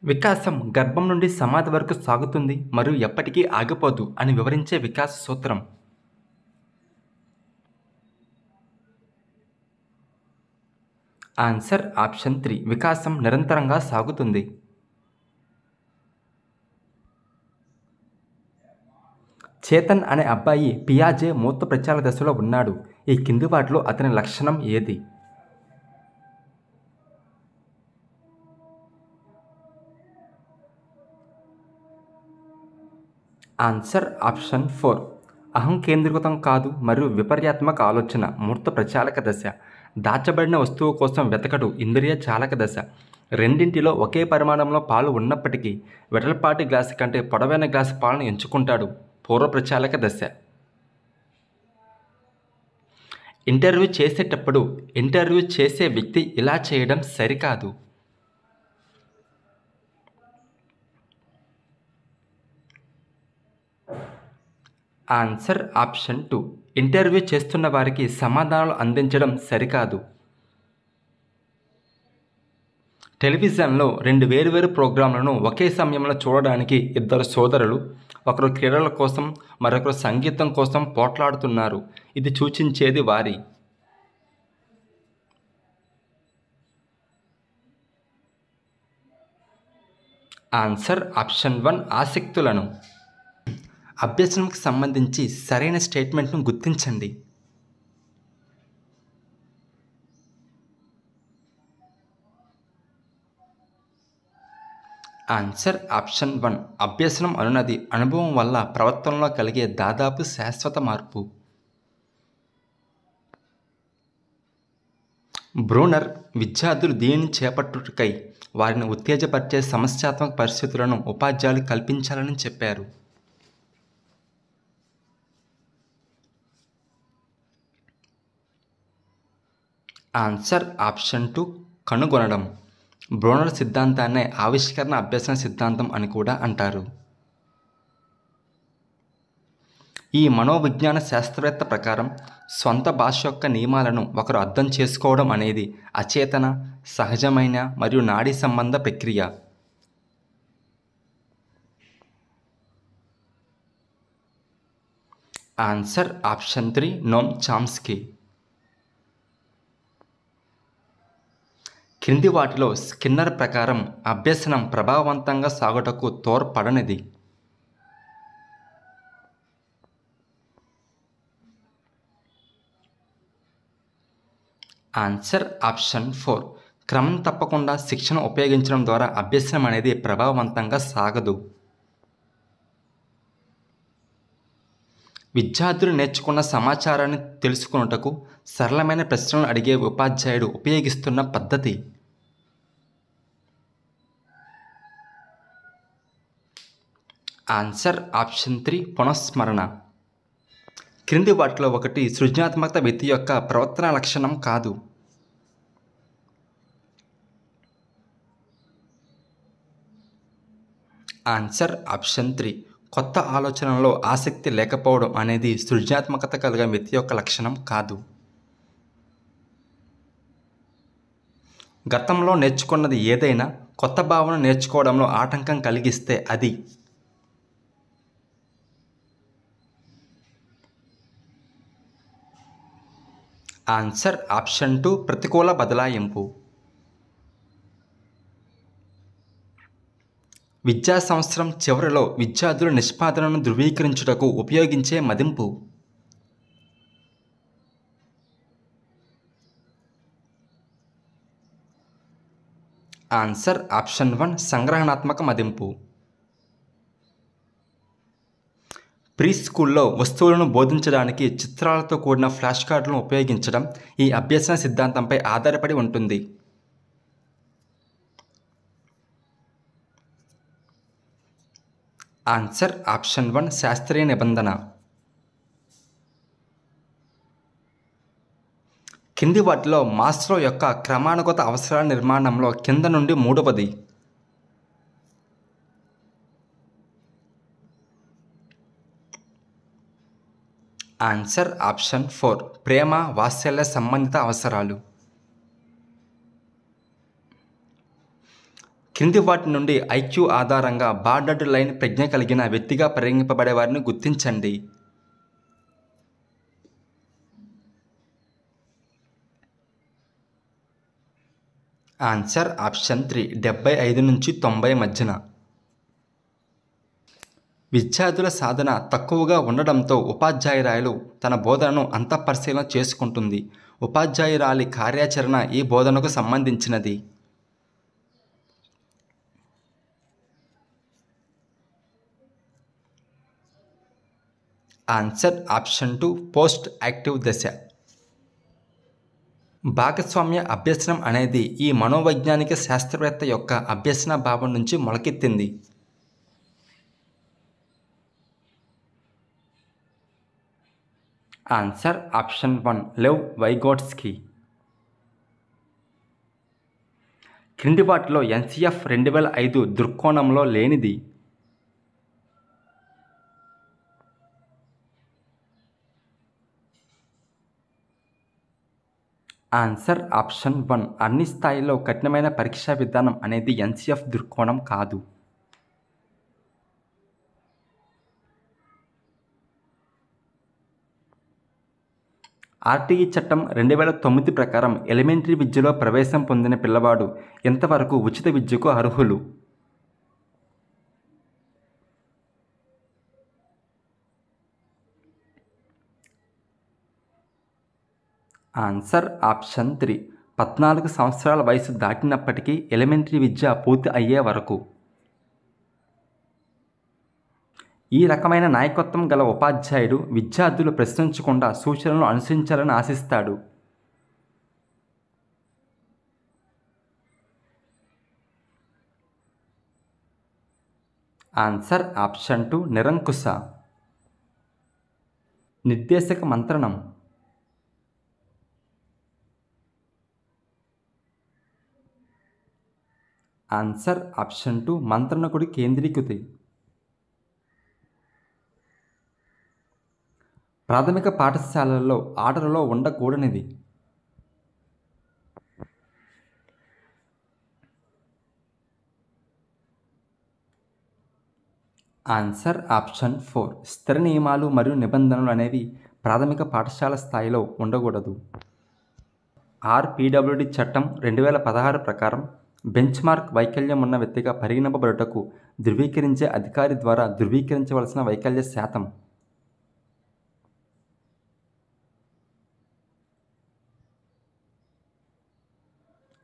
వికాసం గర్భం నుండి సమాధి వరకు సాగుతుంది మరియు ఎప్పటికీ ఆగిపోదు అని వివరించే వికాస సూత్రం. ఆన్సర్ ఆప్షన్ 3 వికాసం నిరంతరంగా సాగుతుంది. చేతన్ అనే అబ్బాయి పియాజే మూత్ర ప్రచార దశలో ఉన్నాడు. ఈ కింది వాటిలో అతని లక్షణం ఏది? ఆన్సర్ ఆప్షన్ 4 అహం కేంద్రీకృతం కాదు మరియు విపర్యాత్మక ఆలోచన మూర్త ప్రచాలక దశ. దాచబడిన వస్తువు కోసం వెతకడు ఇంద్రియ చాలక దశ. రెండింటిలో ఒకే పరిమాణంలో పాలు ఉన్నప్పటికీ వెడల్పాటి గ్లాసు కంటే పొడవైన గ్లాసు పాలను ఎంచుకుంటాడు పూర్వ ప్రచాలక దశ. ఇంటర్వ్యూ చేసేటప్పుడు ఇంటర్వ్యూ చేసే వ్యక్తి ఇలా చేయడం సరికాదు. ఆన్సర్ ఆప్షన్ 2 ఇంటర్వ్యూ చేస్తున్న వారికి సమాధానాలు అందించడం సరికాదు. టెలివిజన్లో 2 వేర్వేరు ప్రోగ్రాంలను ఒకే సమయంలో చూడడానికి ఇద్దరు సోదరులు, ఒకరు క్రీడల కోసం మరొకరు సంగీతం కోసం పోట్లాడుతున్నారు. ఇది సూచించేది వారి. Answer option 1 ఆసక్తులను. అభ్యసనంకి సంబంధించి సరైన స్టేట్మెంట్ను గుర్తించండి. ఆన్సర్ ఆప్షన్ 1 అభ్యసనం అనున్నది అనుభవం వల్ల ప్రవర్తనలో కలిగే దాదాపు శాశ్వత మార్పు. బ్రూనర్ విద్యార్థులు దీనిని చేపట్టుటకై వారిని ఉత్తేజపరిచే సమస్యాత్మక పరిస్థితులను ఉపాధ్యాయులు కల్పించాలని చెప్పారు. ఆన్సర్ ఆప్షన్ 2 కనుగొనడం. బ్రూనర్ సిద్ధాంతాన్నే ఆవిష్కరణ అభ్యసన సిద్ధాంతం అని కూడా అంటారు. ఈ మనోవిజ్ఞాన శాస్త్రవేత్త ప్రకారం సొంత భాష యొక్క నియమాలను ఒకరు అర్థం చేసుకోవడం అనేది అచేతన, సహజమైన మరియు నాడీ సంబంధ ప్రక్రియ. Answer option 3 నోమ్ Chomsky. క్రింది వాటిలో స్కిన్నర్ ప్రకారం అభ్యసనం ప్రభావవంతంగా సాగుటకు తోడ్పడనిది. ఆన్సర్ ఆప్షన్ 4 క్రమం తప్పకుండా శిక్షణ ఉపయోగించడం ద్వారా అభ్యసనం అనేది ప్రభావవంతంగా సాగదు. విద్యార్థులు నేర్చుకున్న సమాచారాన్ని తెలుసుకొనుటకు సరళమైన ప్రశ్నలు అడిగే ఉపాధ్యాయుడు ఉపయోగిస్తున్న పద్ధతి. Answer option 3 పునఃస్మరణ. క్రింది వాటిలో ఒకటి సృజనాత్మకత వ్యక్తి యొక్క ప్రవర్తన లక్షణం కాదు. ఆన్సర్ ఆప్షన్ 3 కొత్త ఆలోచనలో ఆసక్తి లేకపోవడం అనేది సృజనాత్మకత కలిగిన వ్యక్తి యొక్క లక్షణం కాదు. గతంలో నేర్చుకున్నది ఏదైనా కొత్త భావన నేర్చుకోవడంలో ఆటంకం కలిగిస్తే అది. ఆన్సర్ ఆప్షన్ 2 ప్రతికూల బదలాయింపు. విద్యా సంవత్సరం చివరిలో విద్యార్థుల నిష్పాదనను ధృవీకరించుటకు ఉపయోగించే మదింపు. ఆన్సర్ ఆప్షన్ 1 సంగ్రహణాత్మక మదింపు. ప్రీ స్కూల్లో వస్తువులను బోధించడానికి చిత్రాలతో కూడిన ఫ్లాష్ కార్డులను ఉపయోగించడం ఈ అభ్యసన సిద్ధాంతంపై ఆధారపడి ఉంటుంది. ఆన్సర్ ఆప్షన్ 1 శాస్త్రీయ నిబంధన. కింది వాటిలో మాస్లో యొక్క క్రమానుగత అవసరాల నిర్మాణంలో కింద నుండి మూడవది. ఆన్సర్ ఆప్షన్ 4 ప్రేమ వాత్సల్య సంబంధిత అవసరాలు. క్రింది వాటి నుండి ఐక్యూ ఆధారంగా బార్డర్డ్ లైన్ ప్రజ్ఞ కలిగిన వ్యక్తిగా పరిగణింపబడే వారిని గుర్తించండి. ఆన్సర్ ఆప్షన్ 3 75 నుంచి 90 మధ్యన. విద్యార్థుల సాధన తక్కువగా ఉండడంతో ఉపాధ్యాయురాలు తన బోధనను అంతఃపరిశీలన చేసుకుంటుంది. ఉపాధ్యాయురాలి కార్యాచరణ ఈ బోధనకు సంబంధించినది. ఆన్సర్ ఆప్షన్ 2 పోస్ట్ యాక్టివ్ దశ. భాగస్వామ్య అభ్యసనం అనేది ఈ మనోవైజ్ఞానిక శాస్త్రవేత్త యొక్క అభ్యసన భావం నుంచి మొలకెత్తింది. Answer option 1 Lev Vygotsky. క్రింది వాటిలో ఎన్సిఎఫ్ 2005 దృక్కోణంలో లేనిది. ఆన్సర్ ఆప్షన్ 1 అన్ని స్థాయిలో కఠినమైన పరీక్షా విధానం అనేది ఎన్సిఎఫ్ దృక్కోణం కాదు. ఆర్టీఈ చట్టం 2009 ప్రకారం ఎలిమెంటరీ విద్యలో ప్రవేశం పొందిన పిల్లవాడు ఇంతవరకు ఉచిత విద్యకు అర్హులు. ఆన్సర్ ఆప్షన్ 3 14 సంవత్సరాల వయసు దాటినప్పటికీ ఎలిమెంటరీ విద్య పూర్తి అయ్యే వరకు. ఈ రకమైన నాయకత్వం గల ఉపాధ్యాయుడు విద్యార్థులు ప్రశ్నించకుండా సూచనలను అనుసరించాలని ఆశిస్తాడు. ఆన్సర్ ఆప్షన్ 2 నిరంకుశ. నిర్దేశక మంత్రణం. ఆన్సర్ ఆప్షన్ 2 మంత్రణకుడి కేంద్రీకృతి. ప్రాథమిక పాఠశాలల్లో ఆటలలో ఉండకూడనిది. ఆన్సర్ ఆప్షన్ 4 స్థిర నియమాలు మరియు నిబంధనలు అనేవి ప్రాథమిక పాఠశాల స్థాయిలో ఉండకూడదు. ఆర్పిడబ్ల్యూడి చట్టం 2016 ప్రకారం బెంచ్ మార్క్ వైకల్యం ఉన్న వ్యక్తిగా పరిగణింపబడుటకు ధృవీకరించే అధికారి ద్వారా ధృవీకరించవలసిన వైకల్య శాతం.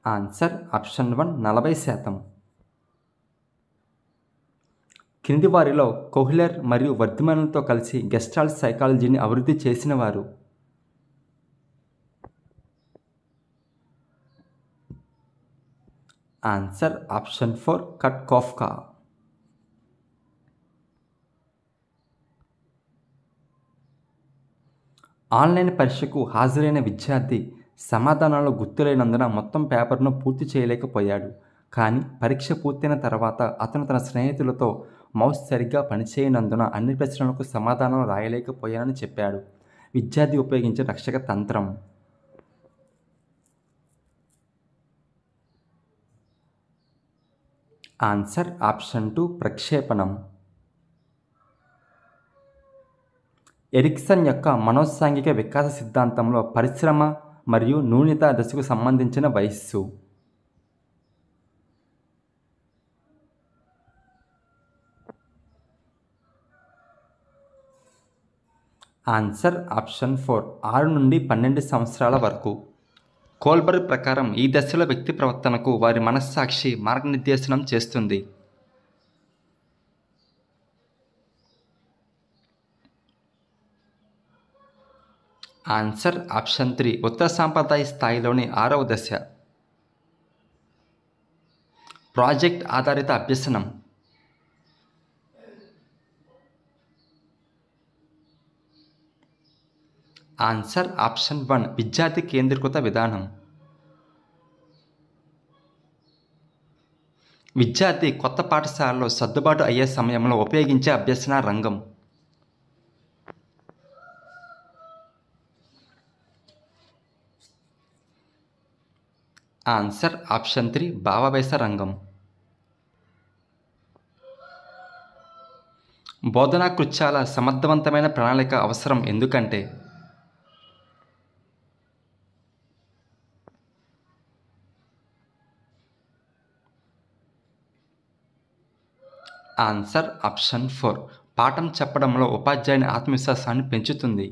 Answer option 1 40%. క్రింది వారిలో కోహ్లర్ మరియు వర్ధమాన్లతో కలిసి గెస్టాల్ట్ సైకాలజీని అభివృద్ధి చేసిన వారు. Answer option 4 cut Koffka. Online పరీక్షకు హాజరైన విద్యార్థి సమాధానాలు గుర్తులేనందున మొత్తం పేపర్ను పూర్తి చేయలేకపోయాడు. కానీ పరీక్ష పూర్తయిన తర్వాత అతను తన స్నేహితులతో మౌస్ సరిగ్గా పనిచేయనందున అన్ని ప్రశ్నలకు సమాధానం రాయలేకపోయానని చెప్పాడు. విద్యార్థి ఉపయోగించే రక్షక తంత్రం. Answer option 2 ప్రక్షేపణం. ఎరిక్సన్ యొక్క మనోసాంఘిక వికాస సిద్ధాంతంలో పరిశ్రమ మరియు న్యూనత దశకు సంబంధించిన వయస్సు. ఆన్సర్ ఆప్షన్ 4 6 నుండి 12 సంవత్సరాల వరకు. కోల్బర్గ్ ప్రకారం ఈ దశలో వ్యక్తి ప్రవర్తనకు వారి మనస్సాక్షి మార్గనిర్దేశనం చేస్తుంది. ఆన్సర్ ఆప్షన్ 3 ఉత్తర సాంప్రదాయ స్థాయిలోని 6వ దశ. ప్రాజెక్ట్ ఆధారిత అభ్యసనం. ఆన్సర్ ఆప్షన్ 1 విద్యార్థి కేంద్రీకృత విధానం. విద్యార్థి కొత్త పాఠశాలలో సర్దుబాటు అయ్యే సమయంలో ఉపయోగించే అభ్యసన రంగం. ఆన్సర్ ఆప్షన్ 3 భావావేశ రంగం. బోధనా కృత్యాల సమర్థవంతమైన ప్రణాళిక అవసరం ఎందుకంటే ఆన్సర్ ఆప్షన్ 4. పాఠం చెప్పడంలో ఉపాధ్యాయుని ఆత్మవిశ్వాసాన్ని పెంచుతుంది.